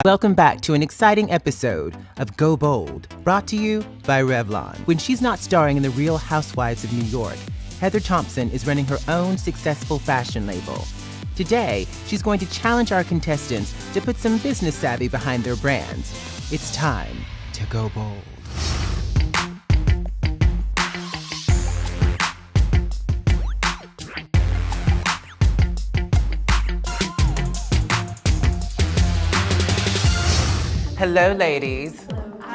Welcome back to an exciting episode of Go Bold, brought to you by Revlon. When she's not starring in The Real Housewives of New York, Heather Thomson is running her own successful fashion label. Today, she's going to challenge our contestants to put some business savvy behind their brands. It's time to go bold. Hello, ladies.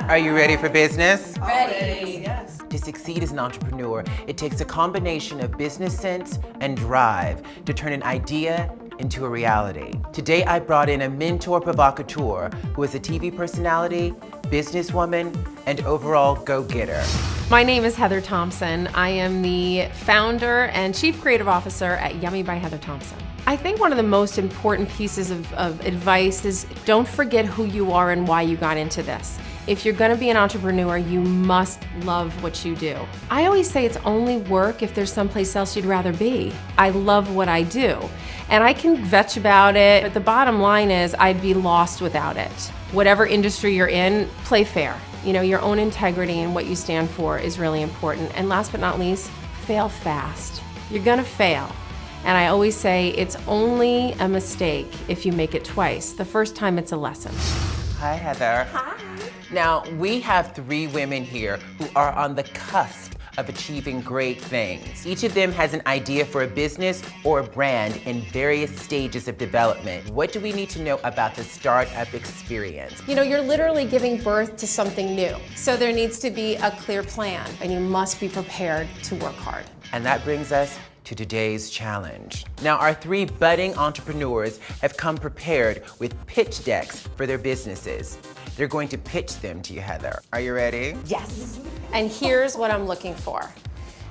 Are you ready for business? Ready. Yes. To succeed as an entrepreneur, it takes a combination of business sense and drive to turn an idea into a reality. Today, I brought in a mentor provocateur who is a TV personality, businesswoman, and overall go-getter. My name is Heather Thomson. I am the founder and chief creative officer at Yummie by Heather Thomson. I think one of the most important pieces of advice is don't forget who you are and why you got into this. If you're gonna be an entrepreneur, you must love what you do. I always say it's only work if there's someplace else you'd rather be. I love what I do, and I can vetch about it, but the bottom line is I'd be lost without it. Whatever industry you're in, play fair. You know, your own integrity and what you stand for is really important. And last but not least, fail fast. You're gonna fail. And I always say it's only a mistake if you make it twice. The first time it's a lesson. Hi, Heather. Hi. Now, we have three women here who are on the cusp of achieving great things. Each of them has an idea for a business or a brand in various stages of development. What do we need to know about the startup experience? You know, you're literally giving birth to something new. So there needs to be a clear plan, and you must be prepared to work hard. And that brings us to today's challenge. Now, our three budding entrepreneurs have come prepared with pitch decks for their businesses. They're going to pitch them to you, Heather. Are you ready? Yes. And here's what I'm looking for.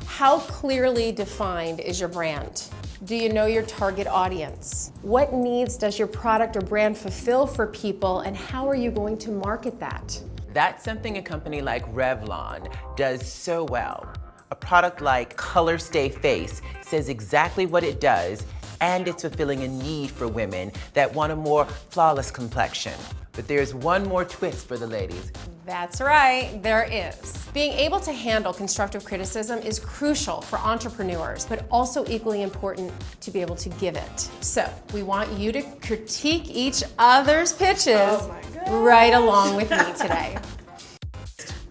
How clearly defined is your brand? Do you know your target audience? What needs does your product or brand fulfill for people, and how are you going to market that? That's something a company like Revlon does so well. A product like Color Stay Face says exactly what it does, and it's fulfilling a need for women that want a more flawless complexion. But there's one more twist for the ladies. That's right, there is. Being able to handle constructive criticism is crucial for entrepreneurs, but also equally important to be able to give it. So we want you to critique each other's pitches right along with me today.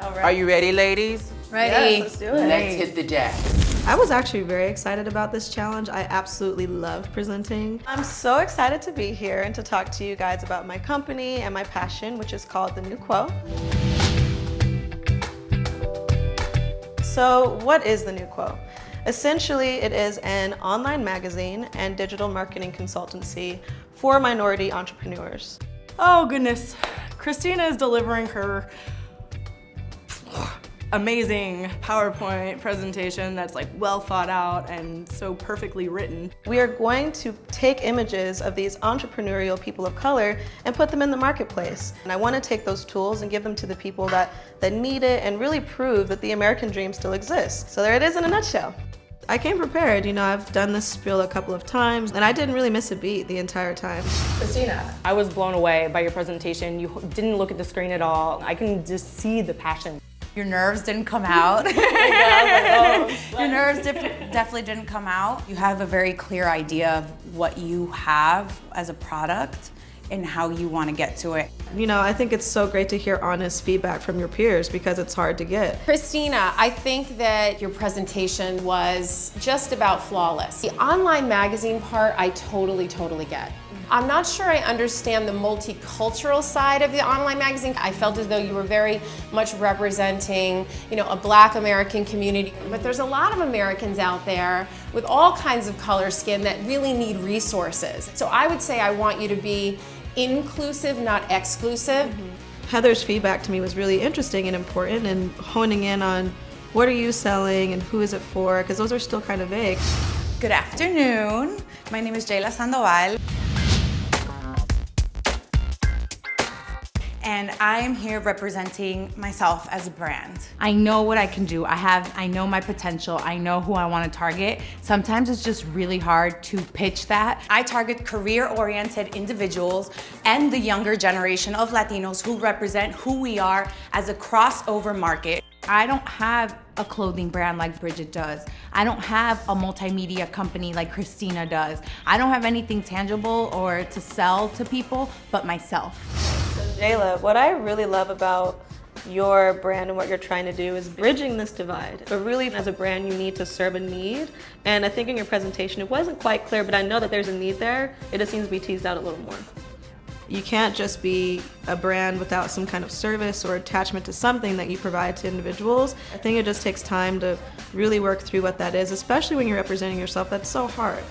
All right. Are you ready, ladies? Ready? Yes, let's do it. Let's hit the deck. I was actually very excited about this challenge. I absolutely love presenting. I'm so excited to be here and to talk to you guys about my company and my passion, which is called The New Quo. So what is The New Quo? Essentially, it is an online magazine and digital marketing consultancy for minority entrepreneurs. Oh goodness, Christina is delivering her amazing PowerPoint presentation that's like well thought out and so perfectly written. We are going to take images of these entrepreneurial people of color and put them in the marketplace. And I want to take those tools and give them to the people that need it and really prove that the American dream still exists. So there it is in a nutshell. I came prepared, you know, I've done this spiel a couple of times and I didn't really miss a beat the entire time. Christina, I was blown away by your presentation. You didn't look at the screen at all. I can just see the passion. Your nerves didn't come out. Your nerves definitely didn't come out. You have a very clear idea of what you have as a product and how you want to get to it. You know, I think it's so great to hear honest feedback from your peers because it's hard to get. Christina, I think that your presentation was just about flawless. The online magazine part, I totally get. I'm not sure I understand the multicultural side of the online magazine. I felt as though you were very much representing, you know, a Black American community. But there's a lot of Americans out there with all kinds of color skin that really need resources. So I would say I want you to be inclusive, not exclusive. Heather's feedback to me was really interesting and important, and honing in on what are you selling and who is it for, because those are still kind of vague. Good afternoon. My name is JAYLAH'S. and I am here representing myself as a brand. I know what I can do. I know my potential. I know who I want to target. Sometimes it's just really hard to pitch that. I target career-oriented individuals and the younger generation of Latinos who represent who we are as a crossover market. I don't have a clothing brand like Bridget does. I don't have a multimedia company like Christina does. I don't have anything tangible or to sell to people but myself. So Jayla, what I really love about your brand and what you're trying to do is bridging this divide. But really, as a brand, you need to serve a need. And I think in your presentation, it wasn't quite clear, but I know that there's a need there. It just needs to be teased out a little more. You can't just be a brand without some kind of service or attachment to something that you provide to individuals. I think it just takes time to really work through what that is, especially when you're representing yourself. That's so hard.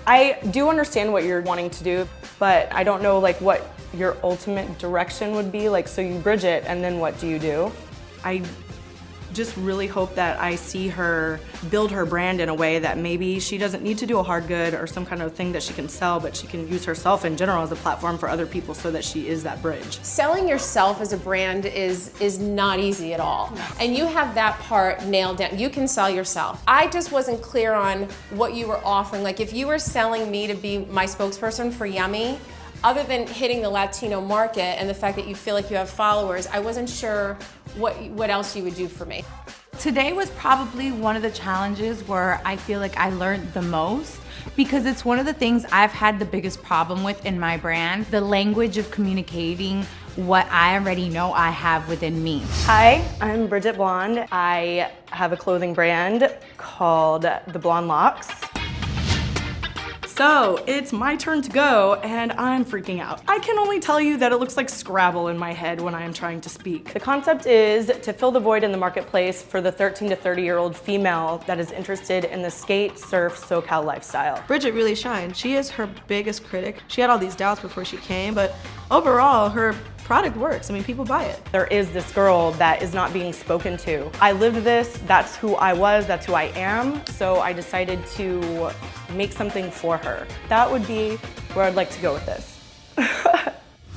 I do understand what you're wanting to do, but I don't know like what your ultimate direction would be. Like, so you bridge it, and then what do you do? I just really hope that I see her build her brand in a way that maybe she doesn't need to do a hard good or some kind of thing that she can sell, but she can use herself in general as a platform for other people so that she is that bridge. Selling yourself as a brand is not easy at all. And you have that part nailed down. You can sell yourself. I just wasn't clear on what you were offering. Like if you were selling me to be my spokesperson for Yummie, other than hitting the Latino market and the fact that you feel like you have followers, I wasn't sure what else you would do for me. Today was probably one of the challenges where I feel like I learned the most, because it's one of the things I've had the biggest problem with in my brand, the language of communicating what I already know I have within me. Hi, I'm Bridget Blonde. I have a clothing brand called The Blonde Locks. So it's my turn to go, and I'm freaking out. I can only tell you that it looks like Scrabble in my head when I am trying to speak. The concept is to fill the void in the marketplace for the 13 to 30-year-old female that is interested in the skate, surf, SoCal lifestyle. Bridget really shined. She is her biggest critic. She had all these doubts before she came, but overall, her product works. I mean, people buy it. There is this girl that is not being spoken to. I lived this, that's who I was, that's who I am, so I decided to make something for her. That would be where I'd like to go with this. I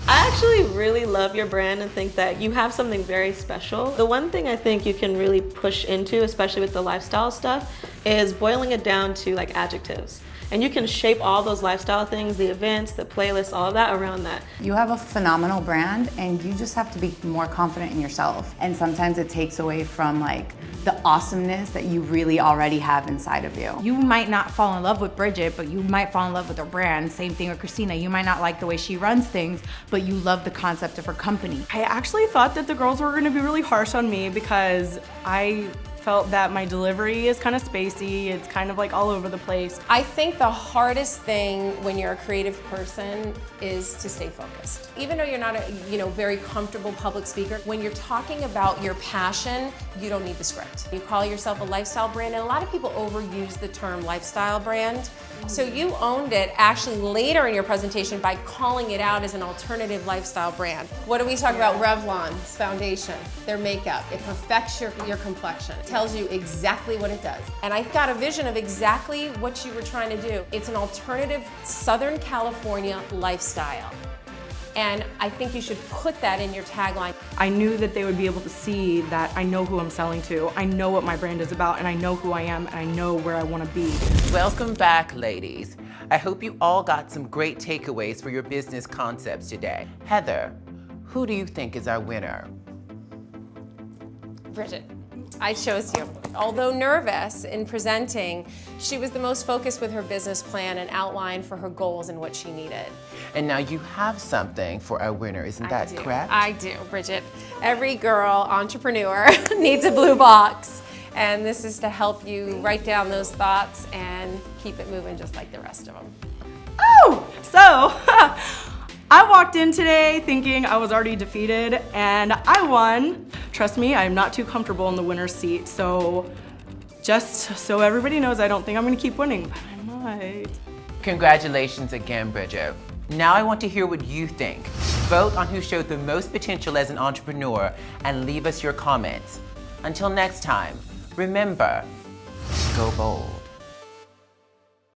actually really love your brand and think that you have something very special. The one thing I think you can really push into, especially with the lifestyle stuff, is boiling it down to like adjectives. And you can shape all those lifestyle things, the events, the playlists, all of that around that. You have a phenomenal brand and you just have to be more confident in yourself. And sometimes it takes away from like the awesomeness that you really already have inside of you. You might not fall in love with Bridget, but you might fall in love with her brand. Same thing with Christina. You might not like the way she runs things, but you love the concept of her company. I actually thought that the girls were gonna be really harsh on me because I felt that my delivery is kind of spacey. It's kind of like all over the place. I think the hardest thing when you're a creative person is to stay focused. Even though you're not a very comfortable public speaker, when you're talking about your passion, you don't need the script. You call yourself a lifestyle brand, and a lot of people overuse the term lifestyle brand. So you owned it actually later in your presentation by calling it out as an alternative lifestyle brand. What do we talk about? Revlon's foundation, their makeup. It perfects your complexion. It tells you exactly what it does. And I got a vision of exactly what you were trying to do. It's an alternative Southern California lifestyle. And I think you should put that in your tagline. I knew that they would be able to see that I know who I'm selling to, I know what my brand is about, and I know who I am, and I know where I want to be. Welcome back, ladies. I hope you all got some great takeaways for your business concepts today. Heather, who do you think is our winner? Bridget, I chose you. Although nervous in presenting, she was the most focused with her business plan and outline for her goals and what she needed. And now you have something for our winner, isn't that correct? I do, Bridget. Every girl entrepreneur needs a blue box. And this is to help you write down those thoughts and keep it moving just like the rest of them. Oh, so I walked in today thinking I was already defeated, and I won. Trust me, I'm not too comfortable in the winner's seat, so just so everybody knows, I don't think I'm gonna keep winning, but I might. Congratulations again, Bridget. Now I want to hear what you think. Vote on who showed the most potential as an entrepreneur and leave us your comments. Until next time, remember, go bold.